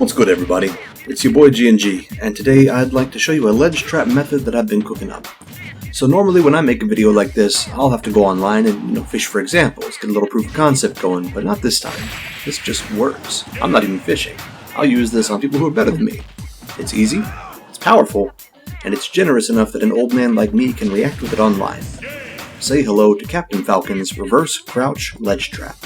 What's good, everybody? It's your boy G&G, and today I'd like to show you a ledge trap method that I've been cooking up. So normally when I make a video like this, I'll have to go online and fish for examples, get a little proof of concept going, but not this time. This just works. I'm not even fishing. I'll use this on people who are better than me. It's easy, it's powerful, and it's generous enough that an old man like me can react with it online. Say hello to Captain Falcon's reverse crouch ledge trap.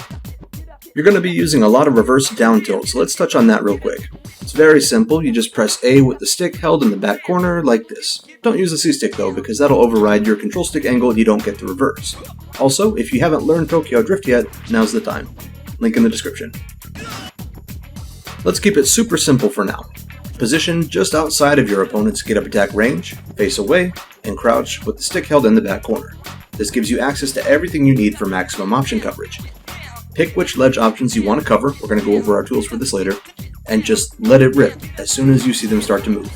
You're going to be using a lot of reverse down tilt, so let's touch on that real quick. It's very simple. You just press A with the stick held in the back corner like this. Don't use the C stick though, because that'll override your control stick angle and you don't get the reverse. Also, if you haven't learned Tokyo Drift yet, now's the time. Link in the description. Let's keep it super simple for now. Position just outside of your opponent's get up attack range, face away, and crouch with the stick held in the back corner. This gives you access to everything you need for maximum option coverage. Pick which ledge options you want to cover, we're going to go over our tools for this later, and just let it rip as soon as you see them start to move.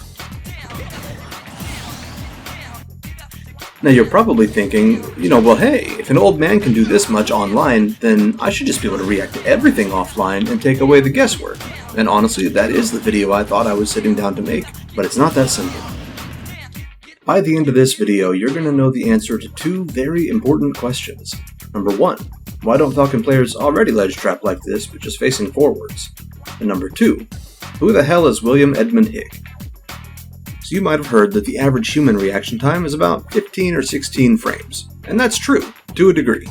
Now you're probably thinking, well hey, if an old man can do this much online, then I should just be able to react to everything offline and take away the guesswork. And honestly, that is the video I thought I was sitting down to make, but it's not that simple. By the end of this video, you're going to know the answer to two very important questions. Number one, why don't Falcon players already ledge trap like this, but just facing forwards? And number two, who the hell is William Edmund Hick? So you might have heard that the average human reaction time is about 15 or 16 frames. And that's true, to a degree.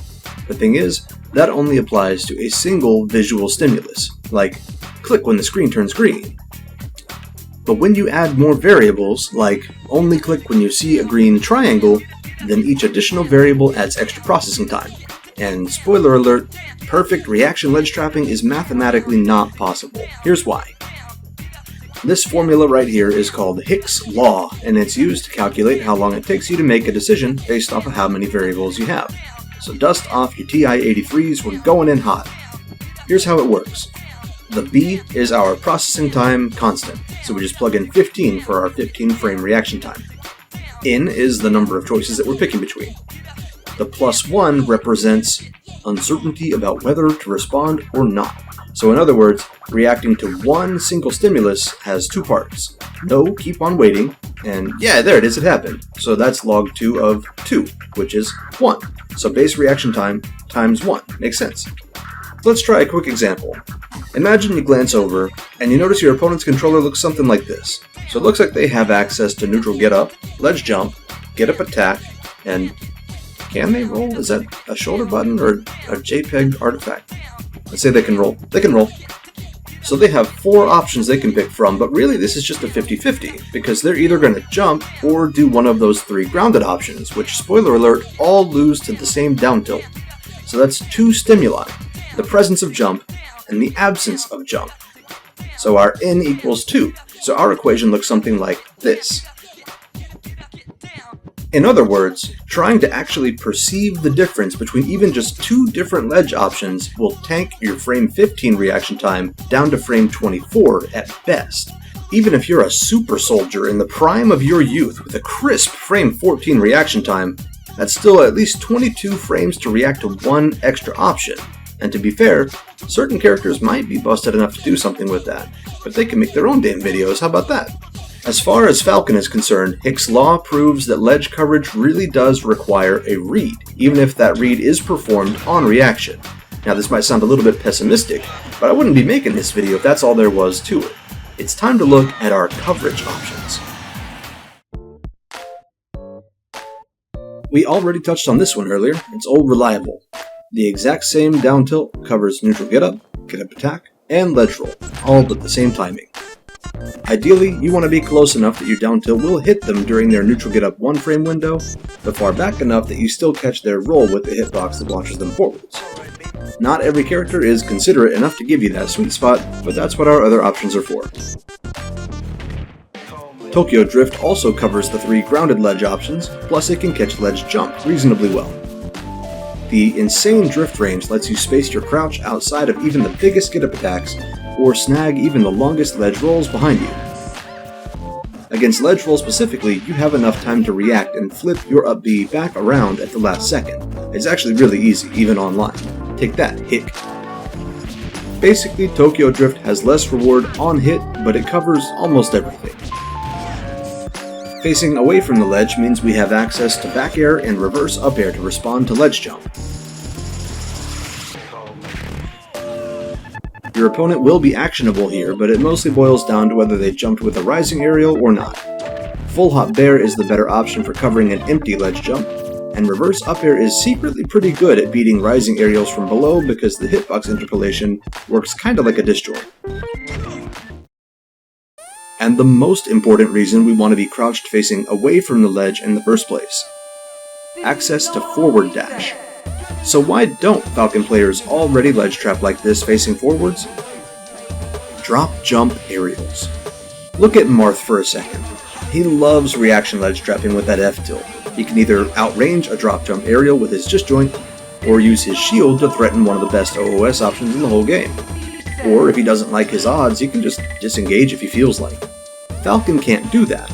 The thing is, that only applies to a single visual stimulus, like click when the screen turns green. But when you add more variables, like only click when you see a green triangle, then each additional variable adds extra processing time. And spoiler alert, perfect reaction ledge trapping is mathematically not possible. Here's why. This formula right here is called Hick's Law, and it's used to calculate how long it takes you to make a decision based off of how many variables you have. So dust off your TI-83s, we're going in hot. Here's how it works. The B is our processing time constant, so we just plug in 15 for our 15 frame reaction time. N is the number of choices that we're picking between. The +1 represents uncertainty about whether to respond or not. So in other words, reacting to one single stimulus has two parts. No, keep on waiting, and yeah, there it is, it happened. So that's log 2 of 2, which is 1. So base reaction time times 1. Makes sense. Let's try a quick example. Imagine you glance over, and you notice your opponent's controller looks something like this. So it looks like they have access to neutral get up, ledge jump, get up attack, and can they roll? Is that a shoulder button or a JPEG artifact? Let's say they can roll. They can roll. So they have 4 options they can pick from, but really this is just a 50-50, because they're either going to jump or do one of those 3 grounded options, which, spoiler alert, all lose to the same down tilt. So that's 2 stimuli, the presence of jump and the absence of jump. So our N equals 2, so our equation looks something like this. In other words, trying to actually perceive the difference between even just 2 different ledge options will tank your frame 15 reaction time down to frame 24 at best. Even if you're a super soldier in the prime of your youth with a crisp frame 14 reaction time, that's still at least 22 frames to react to one extra option. And to be fair, certain characters might be busted enough to do something with that, but they can make their own damn videos, how about that? As far as Falcon is concerned, Hick's Law proves that ledge coverage really does require a read, even if that read is performed on reaction. Now this might sound a little bit pessimistic, but I wouldn't be making this video if that's all there was to it. It's time to look at our coverage options. We already touched on this one earlier, it's old reliable. The exact same down tilt covers neutral get up attack, and ledge roll, all at the same timing. Ideally, you want to be close enough that your down tilt will hit them during their neutral get up 1 frame window, but far back enough that you still catch their roll with the hitbox that launches them forwards. Not every character is considerate enough to give you that sweet spot, but that's what our other options are for. Tokyo Drift also covers the 3 grounded ledge options, plus it can catch ledge jump reasonably well. The insane drift range lets you space your crouch outside of even the biggest get up attacks, or snag even the longest ledge rolls behind you. Against ledge roll specifically, you have enough time to react and flip your up B back around at the last second. It's actually really easy, even online. Take that, Hick. Basically, Tokyo Drift has less reward on hit, but it covers almost everything. Facing away from the ledge means we have access to back air and reverse up air to respond to ledge jump. Your opponent will be actionable here, but it mostly boils down to whether they jumped with a rising aerial or not. Full hop bear is the better option for covering an empty ledge jump, and reverse up air is secretly pretty good at beating rising aerials from below because the hitbox interpolation works kinda like a disjoint. And the most important reason we want to be crouched facing away from the ledge in the first place: access to forward dash. So why don't Falcon players already ledge trap like this facing forwards? Drop jump aerials. Look at Marth for a second. He loves reaction ledge trapping with that F tilt. He can either outrange a drop jump aerial with his disjoint, or use his shield to threaten one of the best OOS options in the whole game. Or if he doesn't like his odds, he can just disengage if he feels like. Falcon can't do that.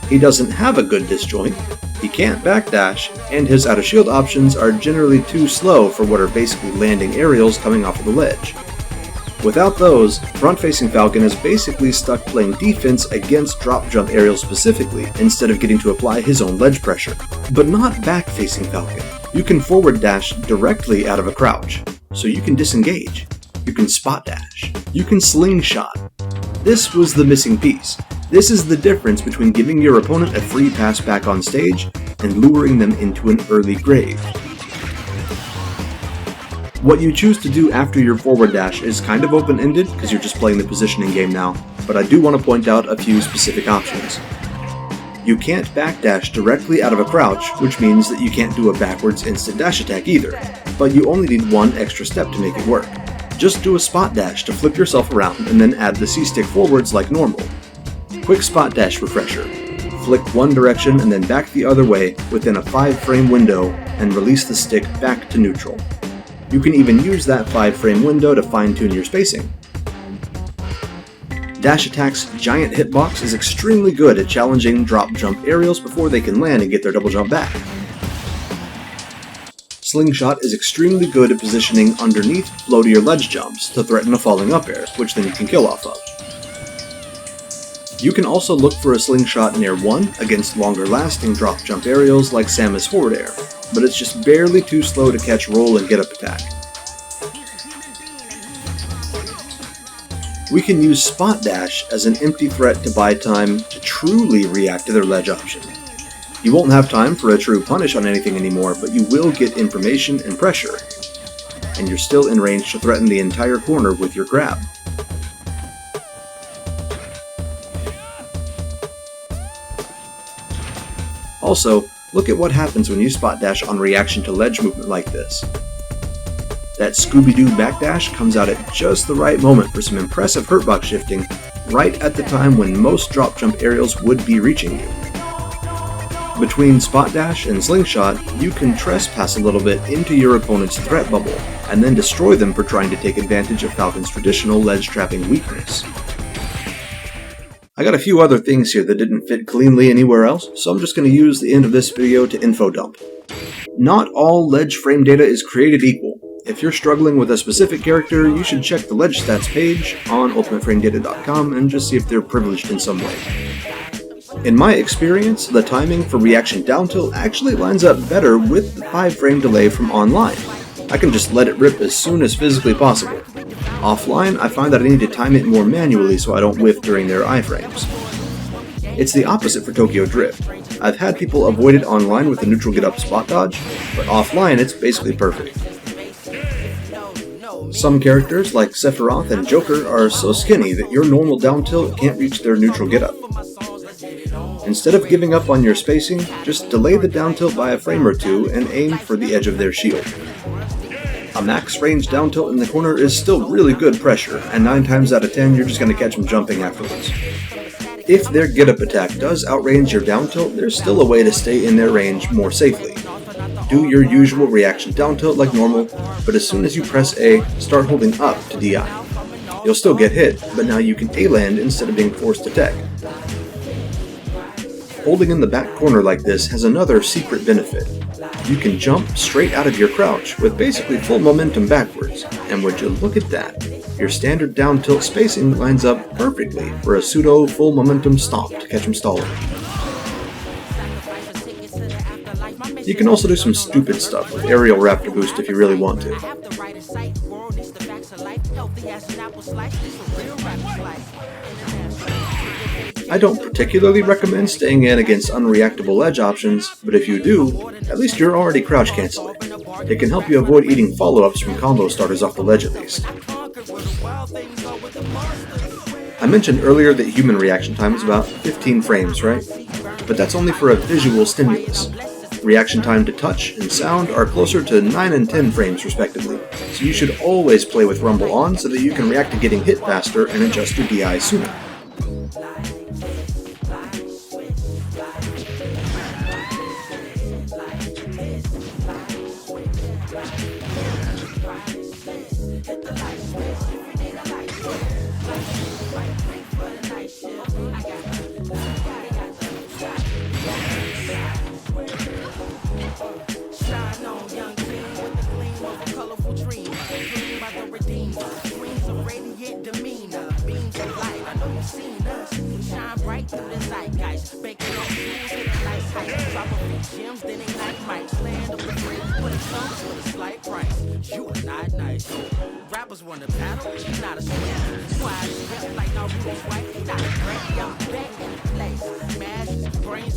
He doesn't have a good disjoint, he can't backdash, and his out of shield options are generally too slow for what are basically landing aerials coming off of the ledge. Without those, front-facing Falcon is basically stuck playing defense against drop jump aerials specifically, instead of getting to apply his own ledge pressure. But not back-facing Falcon. You can forward dash directly out of a crouch, so you can disengage. You can spot dash. You can slingshot. This was the missing piece. This is the difference between giving your opponent a free pass back on stage and luring them into an early grave. What you choose to do after your forward dash is kind of open-ended because you're just playing the positioning game now, but I do want to point out a few specific options. You can't backdash directly out of a crouch, which means that you can't do a backwards instant dash attack either, but you only need one extra step to make it work. Just do a spot dash to flip yourself around and then add the C-stick forwards like normal. Quick spot dash refresher. Flick one direction and then back the other way within a 5-frame window and release the stick back to neutral. You can even use that 5-frame window to fine-tune your spacing. Dash Attack's giant hitbox is extremely good at challenging drop jump aerials before they can land and get their double jump back. Slingshot is extremely good at positioning underneath floatier ledge jumps to threaten a falling up air, which then you can kill off of. You can also look for a slingshot near 1 against longer lasting drop jump aerials like Samus forward air, but it's just barely too slow to catch roll and get up attack. We can use Spot Dash as an empty threat to buy time to truly react to their ledge option. You won't have time for a true punish on anything anymore, but you will get information and pressure, and you're still in range to threaten the entire corner with your grab. Also, look at what happens when you spot dash on reaction to ledge movement like this. That Scooby-Doo backdash comes out at just the right moment for some impressive hurtbox shifting, right at the time when most drop jump aerials would be reaching you. Between spot dash and slingshot, you can trespass a little bit into your opponent's threat bubble, and then destroy them for trying to take advantage of Falcon's traditional ledge trapping weakness. I got a few other things here that didn't fit cleanly anywhere else, so I'm just going to use the end of this video to info dump. Not all ledge frame data is created equal. If you're struggling with a specific character, you should check the ledge stats page on ultimateframedata.com and just see if they're privileged in some way. In my experience, the timing for reaction down tilt actually lines up better with the 5-frame delay from online. I can just let it rip as soon as physically possible. Offline, I find that I need to time it more manually so I don't whiff during their iframes. It's the opposite for Tokyo Drift. I've had people avoid it online with the neutral get up spot dodge, but offline it's basically perfect. Some characters, like Sephiroth and Joker, are so skinny that your normal down tilt can't reach their neutral get up. Instead of giving up on your spacing, just delay the down tilt by a frame or two and aim for the edge of their shield. A max range down tilt in the corner is still really good pressure, and 9 times out of 10 you're just going to catch them jumping afterwards. If their get up attack does outrange your down tilt, there's still a way to stay in their range more safely. Do your usual reaction down tilt like normal, but as soon as you press A, start holding up to DI. You'll still get hit, but now you can A-land instead of being forced to tech. Holding in the back corner like this has another secret benefit. You can jump straight out of your crouch with basically full momentum backwards, and would you look at that? Your standard down tilt spacing lines up perfectly for a pseudo full momentum stomp to catch him stalling. You can also do some stupid stuff with aerial raptor boost if you really want to. I don't particularly recommend staying in against unreactable ledge options, but if you do, at least you're already crouch canceling. It can help you avoid eating follow-ups from combo starters off the ledge at least. I mentioned earlier that human reaction time is about 15 frames, right? But that's only for a visual stimulus. Reaction time to touch and sound are closer to 9 and 10 frames respectively, so you should always play with rumble on so that you can react to getting hit faster and adjust your DI sooner.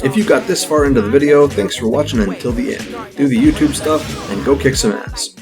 If you got this far into the video, thanks for watching until the end. Do the YouTube stuff and go kick some ass.